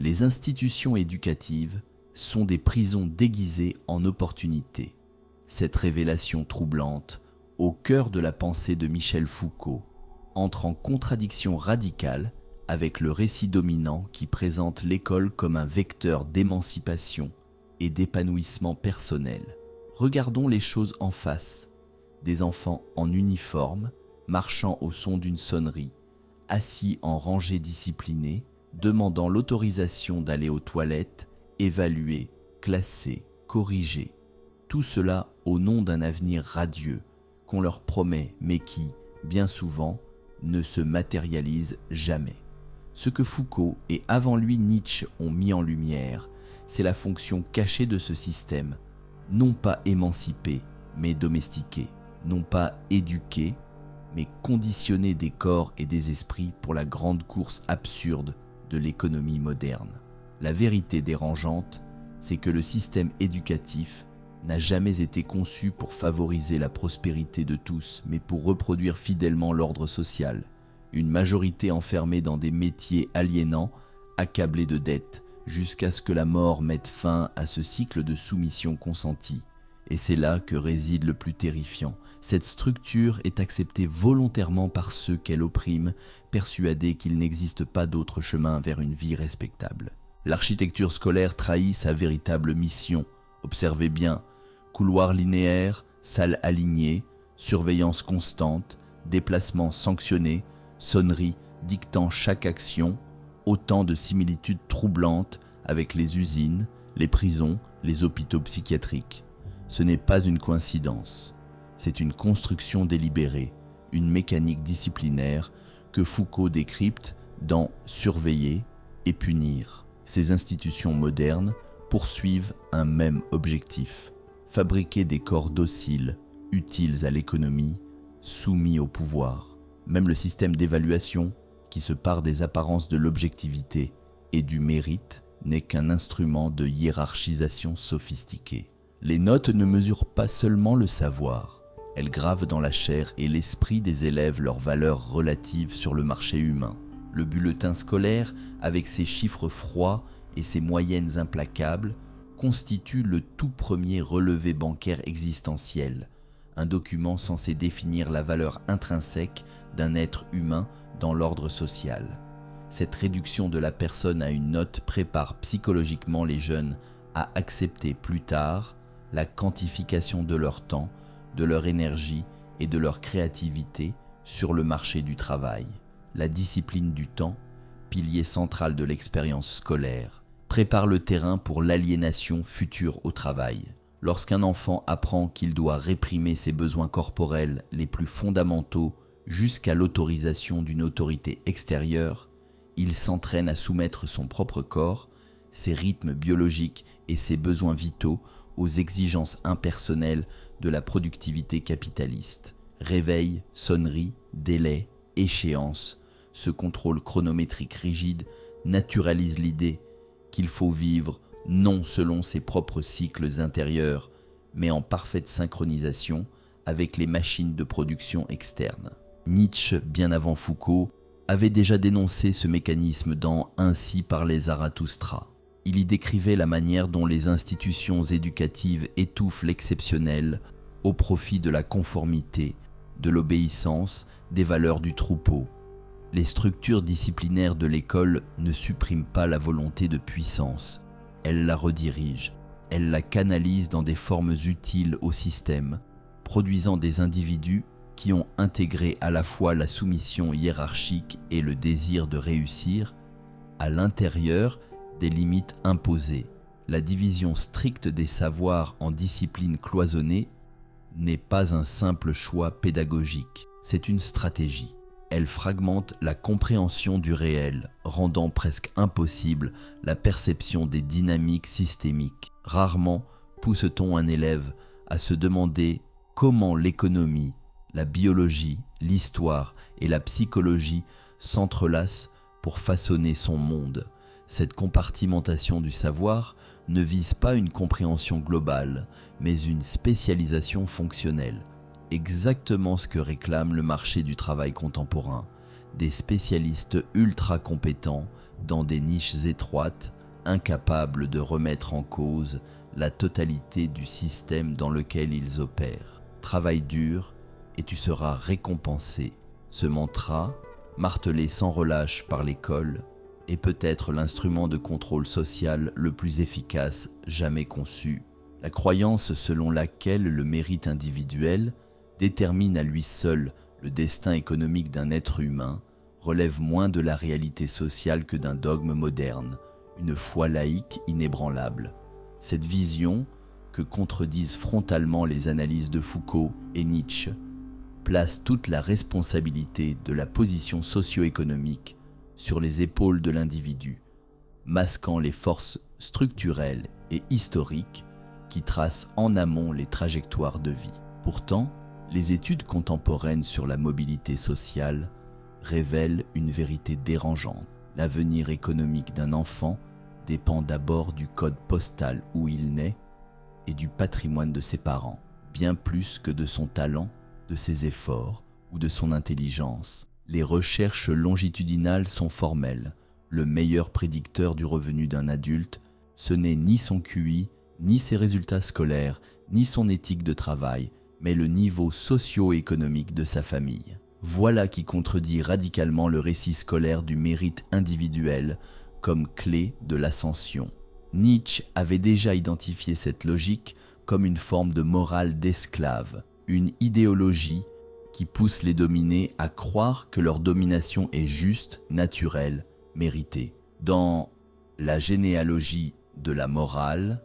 Les institutions éducatives sont des prisons déguisées en opportunités. Cette révélation troublante, au cœur de la pensée de Michel Foucault, entre en contradiction radicale avec le récit dominant qui présente l'école comme un vecteur d'émancipation et d'épanouissement personnel. Regardons les choses en face. Des enfants en uniforme, marchant au son d'une sonnerie, assis en rangée disciplinée, demandant l'autorisation d'aller aux toilettes, évaluer, classer, corriger. Tout cela au nom d'un avenir radieux qu'on leur promet mais qui, bien souvent, ne se matérialise jamais. Ce que Foucault et avant lui Nietzsche ont mis en lumière, c'est la fonction cachée de ce système, non pas émancipé, mais domestiqué, non pas éduqué, mais conditionner des corps et des esprits pour la grande course absurde de l'économie moderne. La vérité dérangeante, c'est que le système éducatif n'a jamais été conçu pour favoriser la prospérité de tous, mais pour reproduire fidèlement l'ordre social. Une majorité enfermée dans des métiers aliénants, accablée de dettes, jusqu'à ce que la mort mette fin à ce cycle de soumission consentie. Et c'est là que réside le plus terrifiant. Cette structure est acceptée volontairement par ceux qu'elle opprime, persuadés qu'il n'existe pas d'autre chemin vers une vie respectable. L'architecture scolaire trahit sa véritable mission. Observez bien, couloirs linéaires, salles alignées, surveillance constante, déplacements sanctionnés, sonneries dictant chaque action, autant de similitudes troublantes avec les usines, les prisons, les hôpitaux psychiatriques. Ce n'est pas une coïncidence, c'est une construction délibérée, une mécanique disciplinaire que Foucault décrypte dans Surveiller et punir. Ces institutions modernes poursuivent un même objectif, fabriquer des corps dociles, utiles à l'économie, soumis au pouvoir. Même le système d'évaluation, qui se pare des apparences de l'objectivité et du mérite, n'est qu'un instrument de hiérarchisation sophistiquée. Les notes ne mesurent pas seulement le savoir, elles gravent dans la chair et l'esprit des élèves leurs valeurs relatives sur le marché humain. Le bulletin scolaire, avec ses chiffres froids et ses moyennes implacables, constitue le tout premier relevé bancaire existentiel, un document censé définir la valeur intrinsèque d'un être humain dans l'ordre social. Cette réduction de la personne à une note prépare psychologiquement les jeunes à accepter plus tard la quantification de leur temps, de leur énergie et de leur créativité sur le marché du travail. La discipline du temps, pilier central de l'expérience scolaire, prépare le terrain pour l'aliénation future au travail. Lorsqu'un enfant apprend qu'il doit réprimer ses besoins corporels les plus fondamentaux jusqu'à l'autorisation d'une autorité extérieure, il s'entraîne à soumettre son propre corps, ses rythmes biologiques et ses besoins vitaux aux exigences impersonnelles de la productivité capitaliste. Réveil, sonnerie, délai, échéance, ce contrôle chronométrique rigide naturalise l'idée qu'il faut vivre non selon ses propres cycles intérieurs, mais en parfaite synchronisation avec les machines de production externes. Nietzsche, bien avant Foucault, avait déjà dénoncé ce mécanisme dans Ainsi parlait Zarathustra. Il y décrivait la manière dont les institutions éducatives étouffent l'exceptionnel au profit de la conformité, de l'obéissance, des valeurs du troupeau. Les structures disciplinaires de l'école ne suppriment pas la volonté de puissance, elles la redirigent, elles la canalisent dans des formes utiles au système, produisant des individus qui ont intégré à la fois la soumission hiérarchique et le désir de réussir, à l'intérieur des limites imposées. La division stricte des savoirs en disciplines cloisonnées n'est pas un simple choix pédagogique, c'est une stratégie. Elle fragmente la compréhension du réel, rendant presque impossible la perception des dynamiques systémiques. Rarement pousse-t-on un élève à se demander comment l'économie, la biologie, l'histoire et la psychologie s'entrelacent pour façonner son monde. Cette compartimentation du savoir ne vise pas une compréhension globale, mais une spécialisation fonctionnelle. Exactement ce que réclame le marché du travail contemporain. Des spécialistes ultra compétents dans des niches étroites, incapables de remettre en cause la totalité du système dans lequel ils opèrent. Travaille dur et tu seras récompensé. Ce mantra, martelé sans relâche par l'école, est peut-être l'instrument de contrôle social le plus efficace jamais conçu. La croyance selon laquelle le mérite individuel détermine à lui seul le destin économique d'un être humain relève moins de la réalité sociale que d'un dogme moderne, une foi laïque inébranlable. Cette vision, que contredisent frontalement les analyses de Foucault et Nietzsche, place toute la responsabilité de la position socio-économique sur les épaules de l'individu, masquant les forces structurelles et historiques qui tracent en amont les trajectoires de vie. Pourtant, les études contemporaines sur la mobilité sociale révèlent une vérité dérangeante. L'avenir économique d'un enfant dépend d'abord du code postal où il naît et du patrimoine de ses parents, bien plus que de son talent, de ses efforts ou de son intelligence. Les recherches longitudinales sont formelles. Le meilleur prédicteur du revenu d'un adulte, ce n'est ni son QI, ni ses résultats scolaires, ni son éthique de travail, mais le niveau socio-économique de sa famille. Voilà qui contredit radicalement le récit scolaire du mérite individuel comme clé de l'ascension. Nietzsche avait déjà identifié cette logique comme une forme de morale d'esclave, une idéologie qui pousse les dominés à croire que leur domination est juste, naturelle, méritée. Dans la généalogie de la morale,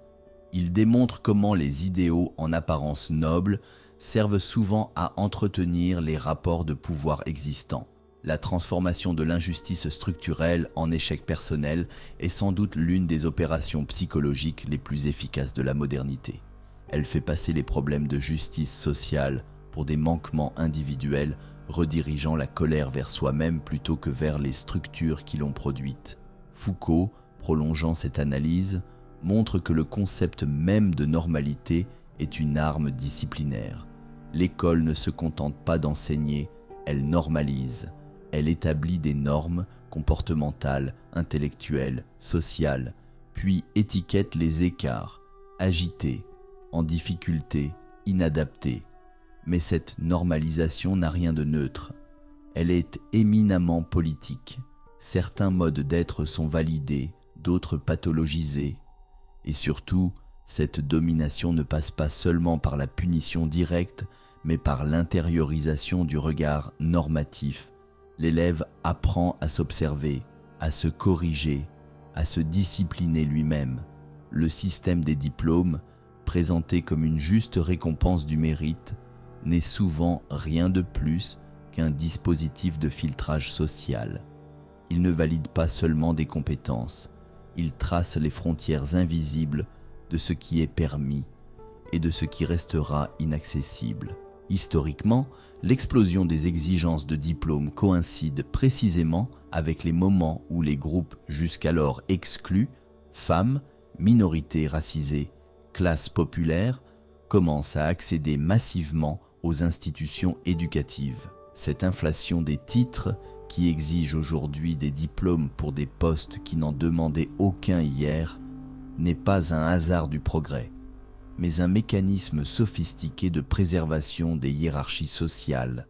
il démontre comment les idéaux en apparence nobles servent souvent à entretenir les rapports de pouvoir existants. La transformation de l'injustice structurelle en échec personnel est sans doute l'une des opérations psychologiques les plus efficaces de la modernité. Elle fait passer les problèmes de justice sociale pour des manquements individuels, redirigeant la colère vers soi-même plutôt que vers les structures qui l'ont produite. Foucault, prolongeant cette analyse, montre que le concept même de normalité est une arme disciplinaire. L'école ne se contente pas d'enseigner, elle normalise. Elle établit des normes comportementales, intellectuelles, sociales, puis étiquette les écarts, agités, en difficulté, inadaptés. Mais cette normalisation n'a rien de neutre. Elle est éminemment politique. Certains modes d'être sont validés, d'autres pathologisés. Et surtout, cette domination ne passe pas seulement par la punition directe, mais par l'intériorisation du regard normatif. L'élève apprend à s'observer, à se corriger, à se discipliner lui-même. Le système des diplômes, présenté comme une juste récompense du mérite, n'est souvent rien de plus qu'un dispositif de filtrage social. Il ne valide pas seulement des compétences, il trace les frontières invisibles de ce qui est permis et de ce qui restera inaccessible. Historiquement, l'explosion des exigences de diplôme coïncide précisément avec les moments où les groupes jusqu'alors exclus, femmes, minorités racisées, classes populaires, commencent à accéder massivement aux institutions éducatives. Cette inflation des titres, qui exige aujourd'hui des diplômes pour des postes qui n'en demandaient aucun hier, n'est pas un hasard du progrès, mais un mécanisme sophistiqué de préservation des hiérarchies sociales,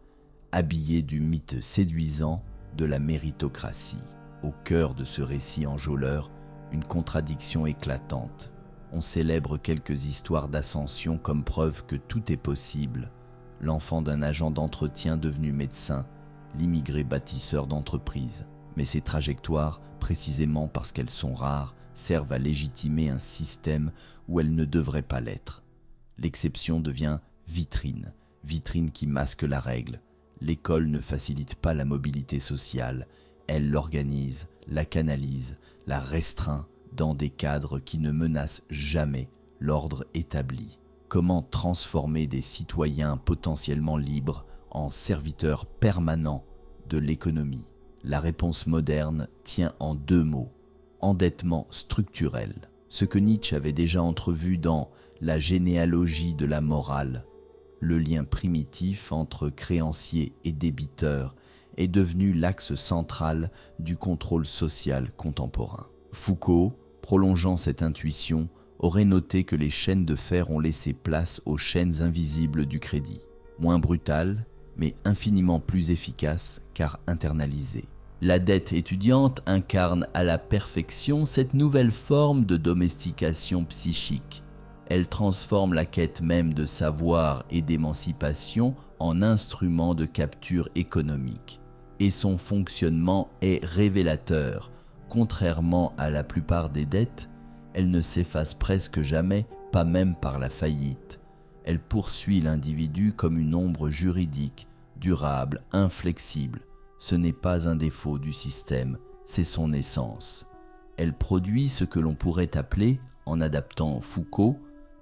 habillé du mythe séduisant de la méritocratie. Au cœur de ce récit enjôleur, une contradiction éclatante. On célèbre quelques histoires d'ascension comme preuve que tout est possible. L'enfant d'un agent d'entretien devenu médecin, l'immigré bâtisseur d'entreprise. Mais ces trajectoires, précisément parce qu'elles sont rares, servent à légitimer un système où elles ne devraient pas l'être. L'exception devient vitrine, vitrine qui masque la règle. L'école ne facilite pas la mobilité sociale, elle l'organise, la canalise, la restreint dans des cadres qui ne menacent jamais l'ordre établi. Comment transformer des citoyens potentiellement libres en serviteurs permanents de l'économie? La réponse moderne tient en deux mots: endettement structurel. Ce que Nietzsche avait déjà entrevu dans la généalogie de la morale, le lien primitif entre créanciers et débiteurs, est devenu l'axe central du contrôle social contemporain. Foucault, prolongeant cette intuition, aurait noté que les chaînes de fer ont laissé place aux chaînes invisibles du crédit, moins brutales, mais infiniment plus efficaces car internalisées. La dette étudiante incarne à la perfection cette nouvelle forme de domestication psychique. Elle transforme la quête même de savoir et d'émancipation en instrument de capture économique. Et son fonctionnement est révélateur. Contrairement à la plupart des dettes, elle ne s'efface presque jamais, pas même par la faillite. Elle poursuit l'individu comme une ombre juridique, durable, inflexible. Ce n'est pas un défaut du système, c'est son essence. Elle produit ce que l'on pourrait appeler, en adaptant Foucault,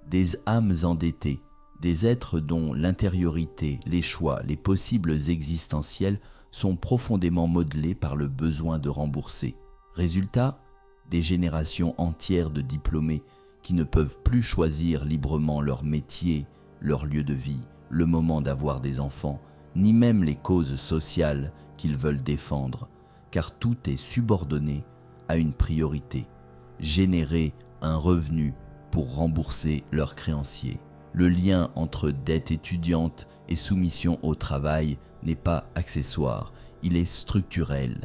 des âmes endettées, des êtres dont l'intériorité, les choix, les possibles existentiels sont profondément modelés par le besoin de rembourser. Résultat, des générations entières de diplômés qui ne peuvent plus choisir librement leur métier, leur lieu de vie, le moment d'avoir des enfants, ni même les causes sociales qu'ils veulent défendre, car tout est subordonné à une priorité, générer un revenu pour rembourser leurs créanciers. Le lien entre dette étudiante et soumission au travail n'est pas accessoire, il est structurel,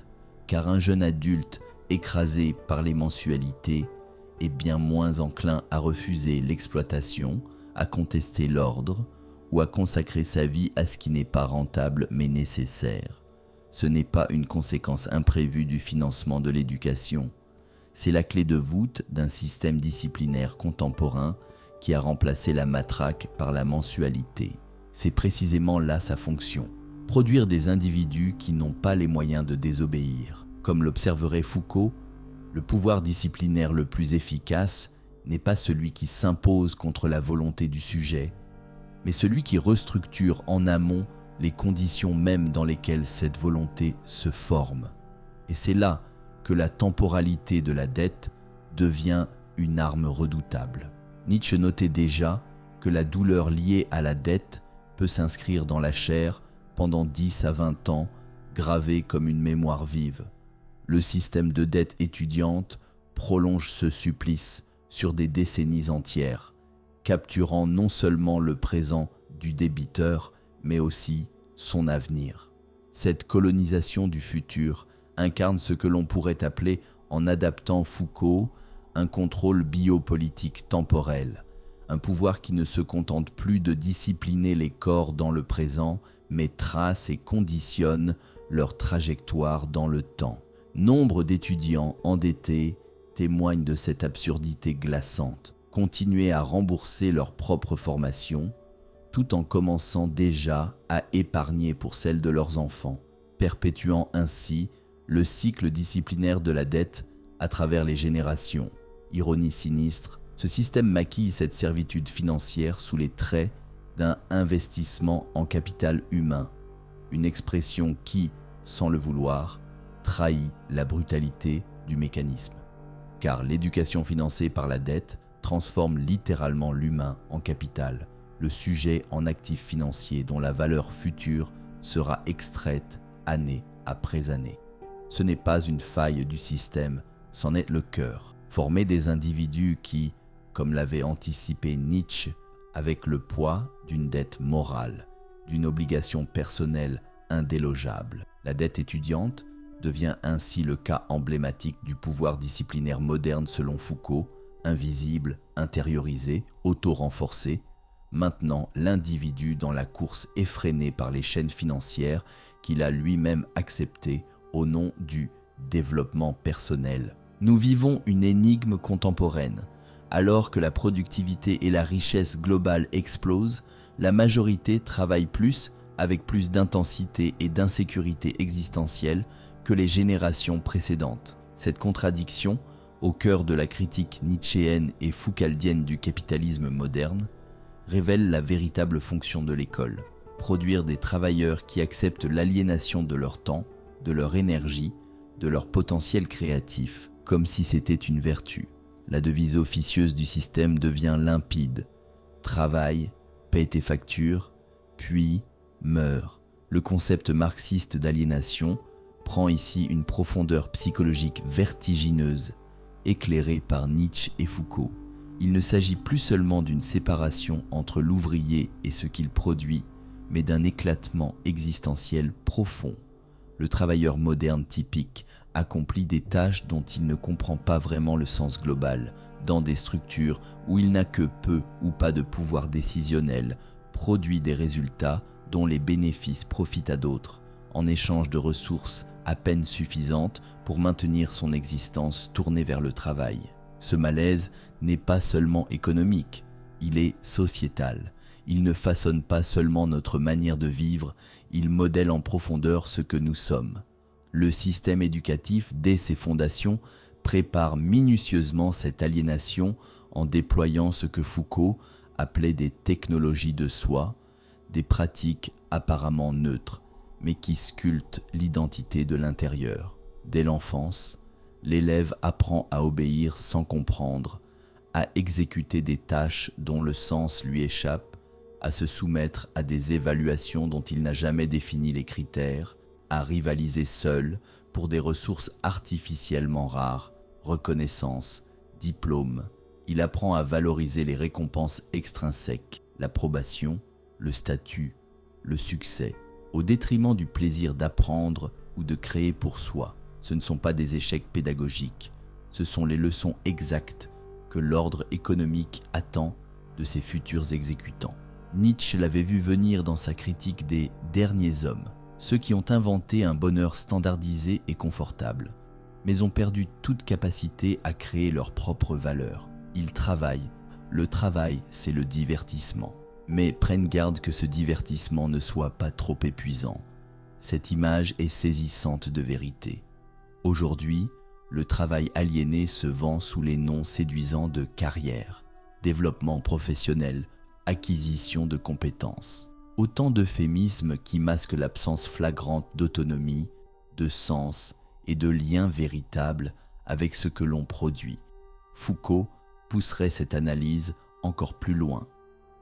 car un jeune adulte écrasé par les mensualités est bien moins enclin à refuser l'exploitation, à contester l'ordre ou à consacrer sa vie à ce qui n'est pas rentable mais nécessaire. Ce n'est pas une conséquence imprévue du financement de l'éducation. C'est la clé de voûte d'un système disciplinaire contemporain qui a remplacé la matraque par la mensualité. C'est précisément là sa fonction. Produire des individus qui n'ont pas les moyens de désobéir. Comme l'observerait Foucault, le pouvoir disciplinaire le plus efficace n'est pas celui qui s'impose contre la volonté du sujet, mais celui qui restructure en amont les conditions mêmes dans lesquelles cette volonté se forme. Et c'est là que la temporalité de la dette devient une arme redoutable. Nietzsche notait déjà que la douleur liée à la dette peut s'inscrire dans la chair pendant 10 à 20 ans, gravée comme une mémoire vive. Le système de dette étudiante prolonge ce supplice sur des décennies entières, capturant non seulement le présent du débiteur, mais aussi son avenir. Cette colonisation du futur incarne ce que l'on pourrait appeler, en adaptant Foucault, un contrôle biopolitique temporel, un pouvoir qui ne se contente plus de discipliner les corps dans le présent, mais trace et conditionne leur trajectoire dans le temps. Nombre d'étudiants endettés témoignent de cette absurdité glaçante. Continuer à rembourser leur propre formation, tout en commençant déjà à épargner pour celle de leurs enfants, perpétuant ainsi le cycle disciplinaire de la dette à travers les générations. Ironie sinistre, ce système maquille cette servitude financière sous les traits d'un investissement en capital humain, une expression qui, sans le vouloir, trahit la brutalité du mécanisme. Car l'éducation financée par la dette transforme littéralement l'humain en capital, le sujet en actif financier dont la valeur future sera extraite année après année. Ce n'est pas une faille du système, c'en est le cœur. Former des individus qui, comme l'avait anticipé Nietzsche, avec le poids d'une dette morale, d'une obligation personnelle indélogeable. La dette étudiante devient ainsi le cas emblématique du pouvoir disciplinaire moderne selon Foucault, invisible, intériorisé, auto-renforcé, maintenant l'individu dans la course effrénée par les chaînes financières qu'il a lui-même acceptées au nom du développement personnel. Nous vivons une énigme contemporaine. Alors que la productivité et la richesse globale explosent, la majorité travaille plus, avec plus d'intensité et d'insécurité existentielle que les générations précédentes. Cette contradiction, au cœur de la critique nietzschéenne et foucaldienne du capitalisme moderne, révèle la véritable fonction de l'école. Produire des travailleurs qui acceptent l'aliénation de leur temps, de leur énergie, de leur potentiel créatif, comme si c'était une vertu. La devise officieuse du système devient limpide. Travaille, paie tes factures, puis meurs. Le concept marxiste d'aliénation prend ici une profondeur psychologique vertigineuse éclairés par Nietzsche et Foucault. Il ne s'agit plus seulement d'une séparation entre l'ouvrier et ce qu'il produit, mais d'un éclatement existentiel profond. Le travailleur moderne typique accomplit des tâches dont il ne comprend pas vraiment le sens global, dans des structures où il n'a que peu ou pas de pouvoir décisionnel, produit des résultats dont les bénéfices profitent à d'autres, en échange de ressources à peine suffisantes pour maintenir son existence tournée vers le travail. Ce malaise n'est pas seulement économique, il est sociétal. Il ne façonne pas seulement notre manière de vivre, il modèle en profondeur ce que nous sommes. Le système éducatif, dès ses fondations, prépare minutieusement cette aliénation en déployant ce que Foucault appelait des technologies de soi, des pratiques apparemment neutres, mais qui sculptent l'identité de l'intérieur. Dès l'enfance, l'élève apprend à obéir sans comprendre, à exécuter des tâches dont le sens lui échappe, à se soumettre à des évaluations dont il n'a jamais défini les critères, à rivaliser seul pour des ressources artificiellement rares, reconnaissance, diplôme. Il apprend à valoriser les récompenses extrinsèques, l'approbation, le statut, le succès, au détriment du plaisir d'apprendre ou de créer pour soi. Ce ne sont pas des échecs pédagogiques, ce sont les leçons exactes que l'ordre économique attend de ses futurs exécutants. Nietzsche l'avait vu venir dans sa critique des « derniers hommes », ceux qui ont inventé un bonheur standardisé et confortable, mais ont perdu toute capacité à créer leur propre valeur. Ils travaillent, le travail c'est le divertissement, mais prennent garde que ce divertissement ne soit pas trop épuisant. Cette image est saisissante de vérité. Aujourd'hui, le travail aliéné se vend sous les noms séduisants de carrière, développement professionnel, acquisition de compétences. Autant d'euphémismes qui masquent l'absence flagrante d'autonomie, de sens et de lien véritable avec ce que l'on produit. Foucault pousserait cette analyse encore plus loin.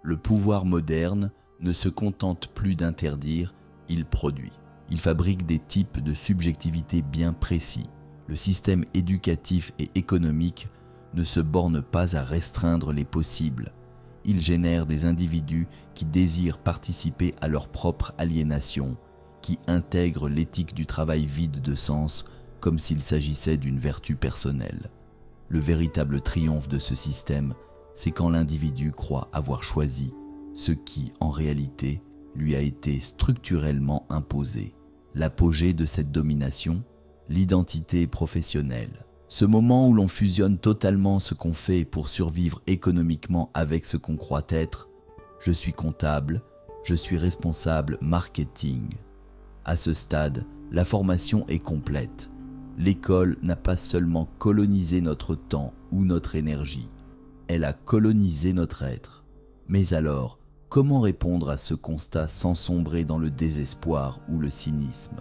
Le pouvoir moderne ne se contente plus d'interdire, il produit. Il fabrique des types de subjectivité bien précis. Le système éducatif et économique ne se borne pas à restreindre les possibles. Il génère des individus qui désirent participer à leur propre aliénation, qui intègrent l'éthique du travail vide de sens comme s'il s'agissait d'une vertu personnelle. Le véritable triomphe de ce système, c'est quand l'individu croit avoir choisi ce qui, en réalité, lui a été structurellement imposé. L'apogée de cette domination, l'identité professionnelle. Ce moment où l'on fusionne totalement ce qu'on fait pour survivre économiquement avec ce qu'on croit être. Je suis comptable, je suis responsable marketing. À ce stade, la formation est complète. L'école n'a pas seulement colonisé notre temps ou notre énergie, elle a colonisé notre être. Mais alors, comment répondre à ce constat sans sombrer dans le désespoir ou le cynisme?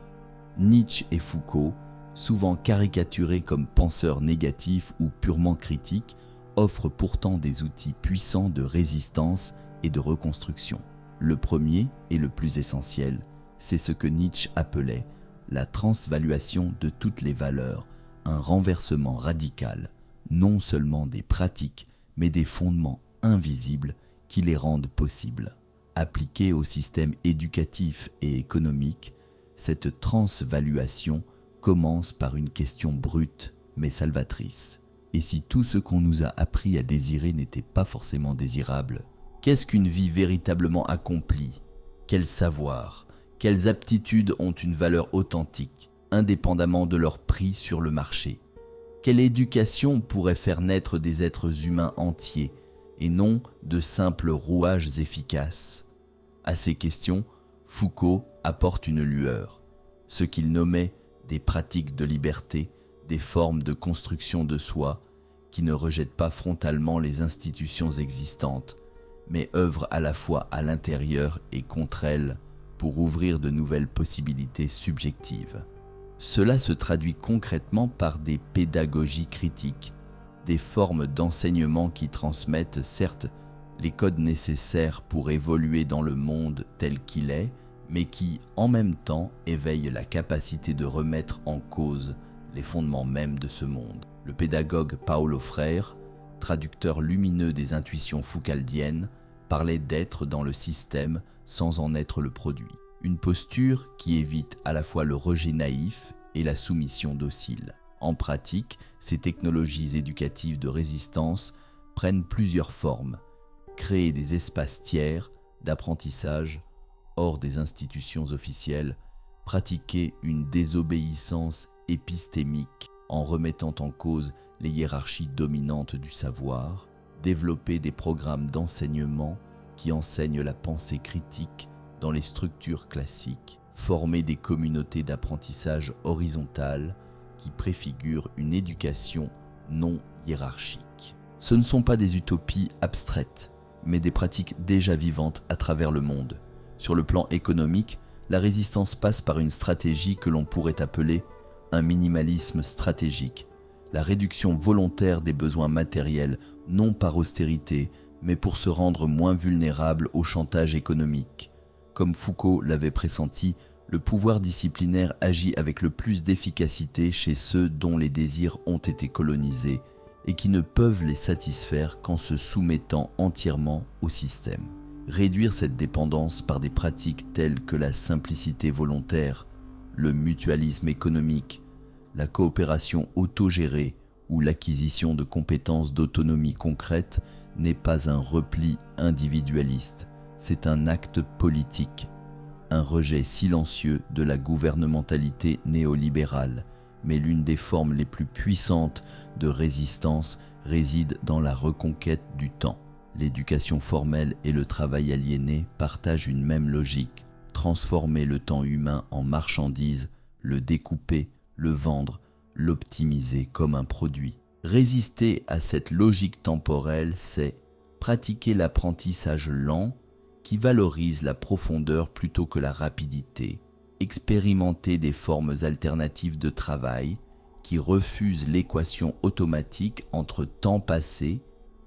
Nietzsche et Foucault, souvent caricaturés comme penseurs négatifs ou purement critiques, offrent pourtant des outils puissants de résistance et de reconstruction. Le premier et le plus essentiel, c'est ce que Nietzsche appelait la transvaluation de toutes les valeurs, un renversement radical, non seulement des pratiques, mais des fondements invisibles qui les rendent possibles. Appliquée au système éducatif et économique, cette transvaluation commence par une question brute mais salvatrice. Et si tout ce qu'on nous a appris à désirer n'était pas forcément désirable, qu'est-ce qu'une vie véritablement accomplie? Quel savoir, quelles aptitudes ont une valeur authentique, indépendamment de leur prix sur le marché? Quelle éducation pourrait faire naître des êtres humains entiers et non de simples rouages efficaces? À ces questions, Foucault apporte une lueur, ce qu'il nommait des pratiques de liberté, des formes de construction de soi qui ne rejettent pas frontalement les institutions existantes, mais œuvrent à la fois à l'intérieur et contre elles pour ouvrir de nouvelles possibilités subjectives. Cela se traduit concrètement par des pédagogies critiques, des formes d'enseignement qui transmettent certes les codes nécessaires pour évoluer dans le monde tel qu'il est, mais qui, en même temps, éveillent la capacité de remettre en cause les fondements mêmes de ce monde. Le pédagogue Paulo Freire, traducteur lumineux des intuitions foucaldiennes, parlait d'être dans le système sans en être le produit. Une posture qui évite à la fois le rejet naïf et la soumission docile. En pratique, ces technologies éducatives de résistance prennent plusieurs formes. Créer des espaces tiers d'apprentissage hors des institutions officielles, pratiquer une désobéissance épistémique en remettant en cause les hiérarchies dominantes du savoir, développer des programmes d'enseignement qui enseignent la pensée critique dans les structures classiques, former des communautés d'apprentissage horizontales qui préfigurent une éducation non hiérarchique. Ce ne sont pas des utopies abstraites, mais des pratiques déjà vivantes à travers le monde. Sur le plan économique, la résistance passe par une stratégie que l'on pourrait appeler un minimalisme stratégique, la réduction volontaire des besoins matériels, non par austérité, mais pour se rendre moins vulnérable au chantage économique. Comme Foucault l'avait pressenti, le pouvoir disciplinaire agit avec le plus d'efficacité chez ceux dont les désirs ont été colonisés et qui ne peuvent les satisfaire qu'en se soumettant entièrement au système. Réduire cette dépendance par des pratiques telles que la simplicité volontaire, le mutualisme économique, la coopération autogérée ou l'acquisition de compétences d'autonomie concrète n'est pas un repli individualiste, c'est un acte politique, un rejet silencieux de la gouvernementalité néolibérale, mais l'une des formes les plus puissantes de résistance réside dans la reconquête du temps. L'éducation formelle et le travail aliéné partagent une même logique, transformer le temps humain en marchandise, le découper, le vendre, l'optimiser comme un produit. Résister à cette logique temporelle, c'est pratiquer l'apprentissage lent qui valorise la profondeur plutôt que la rapidité, expérimenter des formes alternatives de travail qui refusent l'équation automatique entre temps passé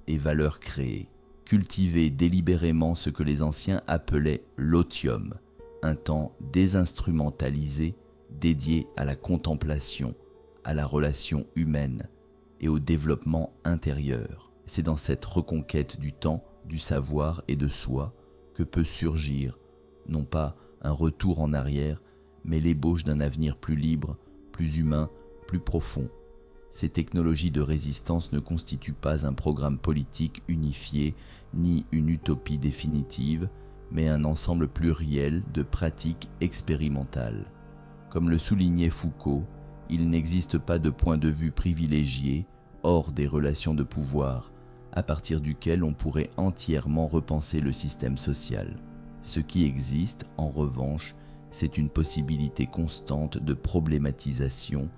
et valeur créée, cultiver délibérément ce que les anciens appelaient l'otium, un temps désinstrumentalisé dédié à la contemplation, à la relation humaine et au développement intérieur. C'est dans cette reconquête du temps, du savoir et de soi que peut surgir, non pas un retour en arrière, mais l'ébauche d'un avenir plus libre, plus humain, plus profond. Ces technologies de résistance ne constituent pas un programme politique unifié ni une utopie définitive, mais un ensemble pluriel de pratiques expérimentales. Comme le soulignait Foucault, il n'existe pas de point de vue privilégié, hors des relations de pouvoir, à partir duquel on pourrait entièrement repenser le système social. Ce qui existe, en revanche, c'est une possibilité constante de problématisation,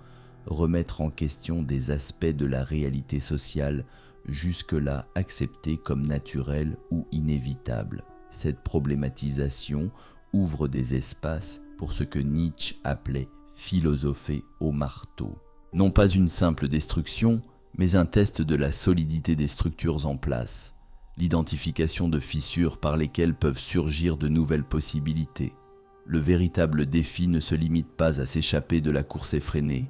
remettre en question des aspects de la réalité sociale jusque-là acceptés comme naturels ou inévitables. Cette problématisation ouvre des espaces pour ce que Nietzsche appelait philosopher au marteau. Non pas une simple destruction, mais un test de la solidité des structures en place, l'identification de fissures par lesquelles peuvent surgir de nouvelles possibilités. Le véritable défi ne se limite pas à s'échapper de la course effrénée,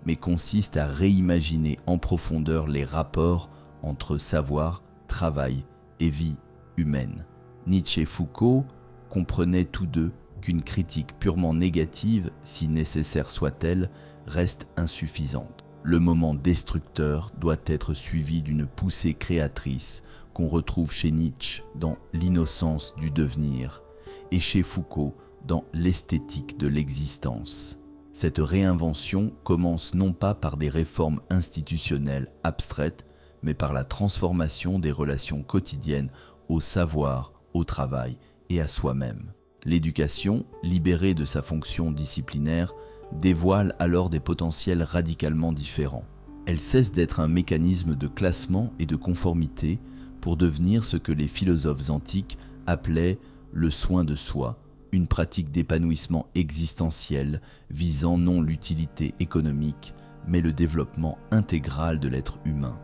mais consiste à réimaginer en profondeur les rapports entre savoir, travail et vie humaine. Nietzsche et Foucault comprenaient tous deux qu'une critique purement négative, si nécessaire soit-elle, reste insuffisante. Le moment destructeur doit être suivi d'une poussée créatrice qu'on retrouve chez Nietzsche dans l'innocence du devenir et chez Foucault dans l'esthétique de l'existence. Cette réinvention commence non pas par des réformes institutionnelles abstraites, mais par la transformation des relations quotidiennes au savoir, au travail et à soi-même. L'éducation, libérée de sa fonction disciplinaire, dévoile alors des potentiels radicalement différents. Elle cesse d'être un mécanisme de classement et de conformité pour devenir ce que les philosophes antiques appelaient le soin de soi, une pratique d'épanouissement existentiel visant non l'utilité économique, mais le développement intégral de l'être humain.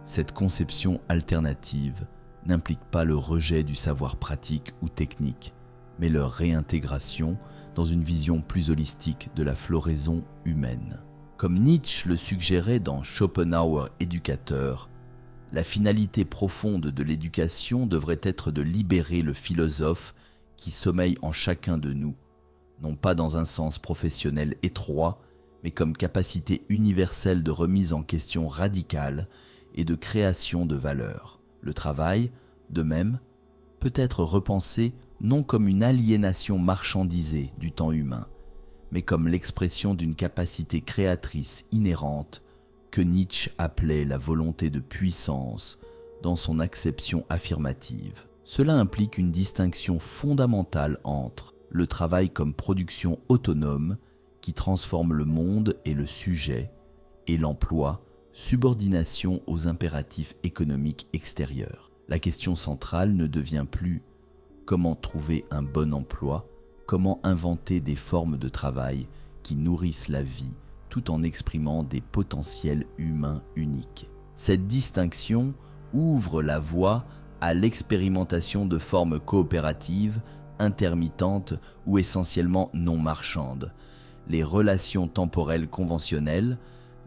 Cette conception alternative n'implique pas le rejet du savoir pratique ou technique, mais leur réintégration dans une vision plus holistique de la floraison humaine. Comme Nietzsche le suggérait dans Schopenhauer éducateur, la finalité profonde de l'éducation devrait être de libérer le philosophe qui sommeille en chacun de nous, non pas dans un sens professionnel étroit, mais comme capacité universelle de remise en question radicale et de création de valeur. Le travail, de même, peut être repensé non comme une aliénation marchandisée du temps humain, mais comme l'expression d'une capacité créatrice inhérente que Nietzsche appelait la volonté de puissance dans son acception affirmative. Cela implique une distinction fondamentale entre le travail comme production autonome qui transforme le monde et le sujet, et l'emploi, subordination aux impératifs économiques extérieurs. La question centrale ne devient plus comment trouver un bon emploi, comment inventer des formes de travail qui nourrissent la vie tout en exprimant des potentiels humains uniques. Cette distinction ouvre la voie à l'expérimentation de formes coopératives, intermittentes ou essentiellement non marchandes. Les relations temporelles conventionnelles,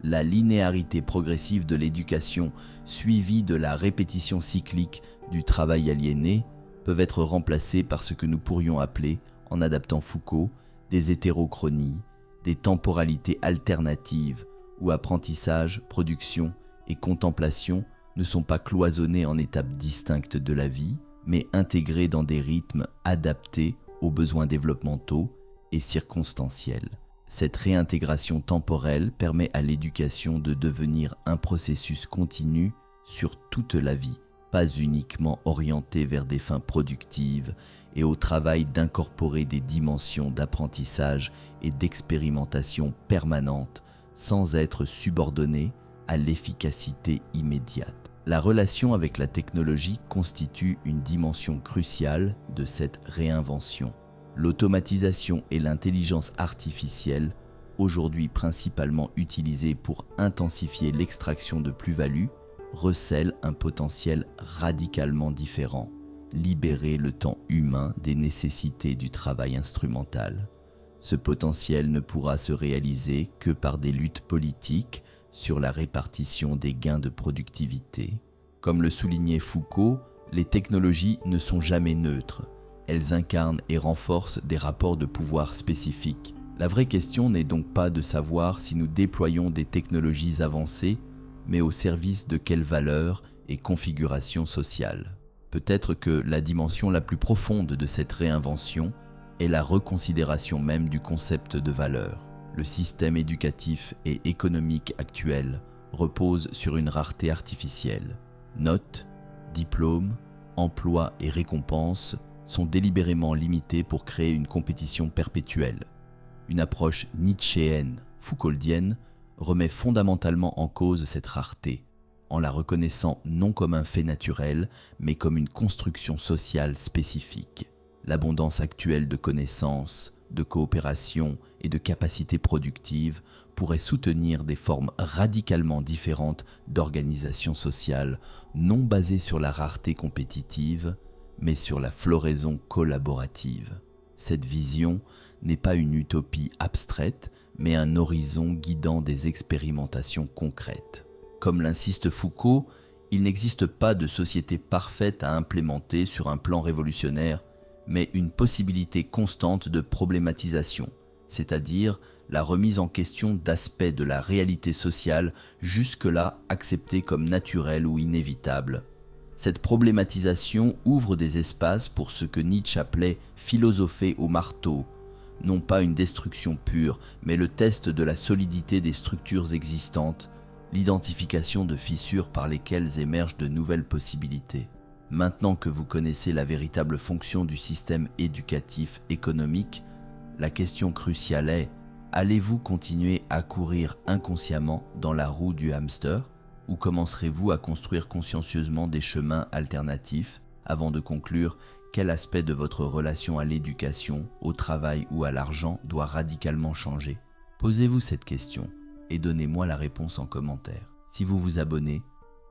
la linéarité progressive de l'éducation suivie de la répétition cyclique du travail aliéné peuvent être remplacées par ce que nous pourrions appeler, en adaptant Foucault, des hétérochronies, des temporalités alternatives où apprentissage, production et contemplation ne sont pas cloisonnés en étapes distinctes de la vie, mais intégrés dans des rythmes adaptés aux besoins développementaux et circonstanciels. Cette réintégration temporelle permet à l'éducation de devenir un processus continu sur toute la vie, pas uniquement orienté vers des fins productives et au travail d'incorporer des dimensions d'apprentissage et d'expérimentation permanente sans être subordonné à l'efficacité immédiate. La relation avec la technologie constitue une dimension cruciale de cette réinvention. L'automatisation et l'intelligence artificielle, aujourd'hui principalement utilisées pour intensifier l'extraction de plus-value, recèlent un potentiel radicalement différent, libérer le temps humain des nécessités du travail instrumental. Ce potentiel ne pourra se réaliser que par des luttes politiques sur la répartition des gains de productivité. Comme le soulignait Foucault, les technologies ne sont jamais neutres. Elles incarnent et renforcent des rapports de pouvoir spécifiques. La vraie question n'est donc pas de savoir si nous déployons des technologies avancées, mais au service de quelles valeurs et configurations sociales. Peut-être que la dimension la plus profonde de cette réinvention est la reconsidération même du concept de valeur. Le système éducatif et économique actuel repose sur une rareté artificielle. Notes, diplômes, emplois et récompenses sont délibérément limités pour créer une compétition perpétuelle. Une approche nietzschéenne, foucauldienne, remet fondamentalement en cause cette rareté, en la reconnaissant non comme un fait naturel, mais comme une construction sociale spécifique. L'abondance actuelle de connaissances, de coopération et de capacités productives pourrait soutenir des formes radicalement différentes d'organisation sociale, non basées sur la rareté compétitive, mais sur la floraison collaborative. Cette vision n'est pas une utopie abstraite, mais un horizon guidant des expérimentations concrètes. Comme l'insiste Foucault, il n'existe pas de société parfaite à implémenter sur un plan révolutionnaire, mais une possibilité constante de problématisation, c'est-à-dire la remise en question d'aspects de la réalité sociale jusque-là acceptés comme naturels ou inévitables. Cette problématisation ouvre des espaces pour ce que Nietzsche appelait « philosopher au marteau », non pas une destruction pure, mais le test de la solidité des structures existantes, l'identification de fissures par lesquelles émergent de nouvelles possibilités. Maintenant que vous connaissez la véritable fonction du système éducatif économique, la question cruciale est: allez-vous continuer à courir inconsciemment dans la roue du hamster, ou commencerez-vous à construire consciencieusement des chemins alternatifs avant de conclure quel aspect de votre relation à l'éducation, au travail ou à l'argent doit radicalement changer? Posez-vous cette question et donnez-moi la réponse en commentaire. Si vous vous abonnez,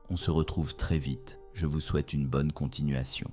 on se retrouve très vite. Je vous souhaite une bonne continuation.